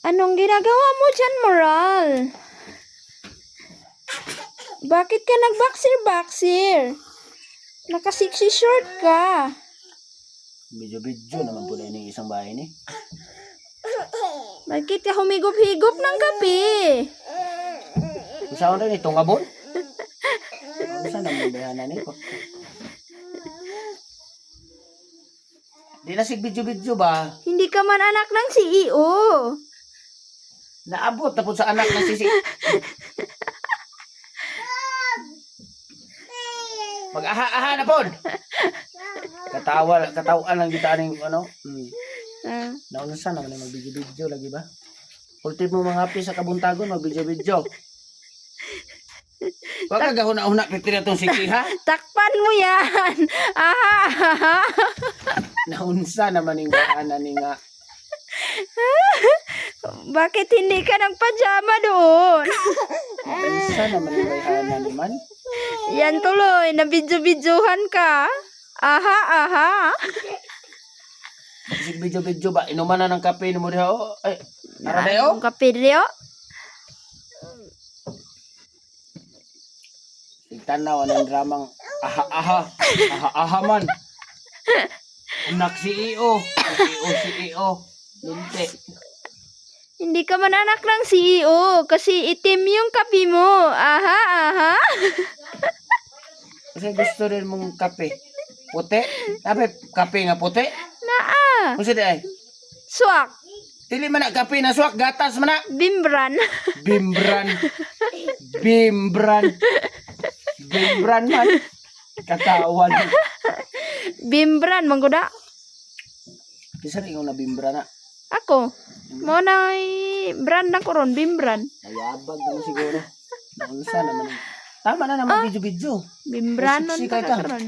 Anong ginagawa mo dyan, Moral? Bakit ka nag-boxer-boxer? Naka-sexy short ka. Medyo naman po na yung isang bahay ni. Bakit ka humigop-higop ng kape? Kung saan rin itong abon? Kung saan naman bayanan ni ko? Di na sig video ba? Hindi ka man anak ng CEO. Naabot na po sa anak ng sisi. Mag-aha-aha na po. Katawan lang dito aning ano. Nauna sana naman mag-video lagi ba? Ultimo mo mga happy sa kabuntagon, mag-video. Wag ka gahuna-una pitira tong siki ha. Takpan mo yan. Aha. Naunsa naman yung baanan ni nga. Bakit hindi ka nagpajama doon? Naunsa naman yung baanan ni man. Yan tuloy, nabidyo-bidyohan ka. Aha. Isig video ba? Inuman na ng kape mo diha o. Ay, ara dayo. Ang kapilyo? Tanaw ng dramang aha man. Anak CEO. Lunte. Hindi ka man anak ng CEO kasi itim yung kape mo. Aha. Kasi gusto rin mong kape. Puti? Kape nga puti? Naa. Kung sila ay. Swak. Dili man na kape na swak. Gatas man na. Bimbran. Bimbran man. Katawan. Bimbran, mangguda. Kisa rin yung nabimbra na. Ako. Mo na brand na ko ron, Bimbran. Ayabag naman siguro. Naunsa naman. Tama na naman video. Bimbran Siksi nun ka ka ka. karon.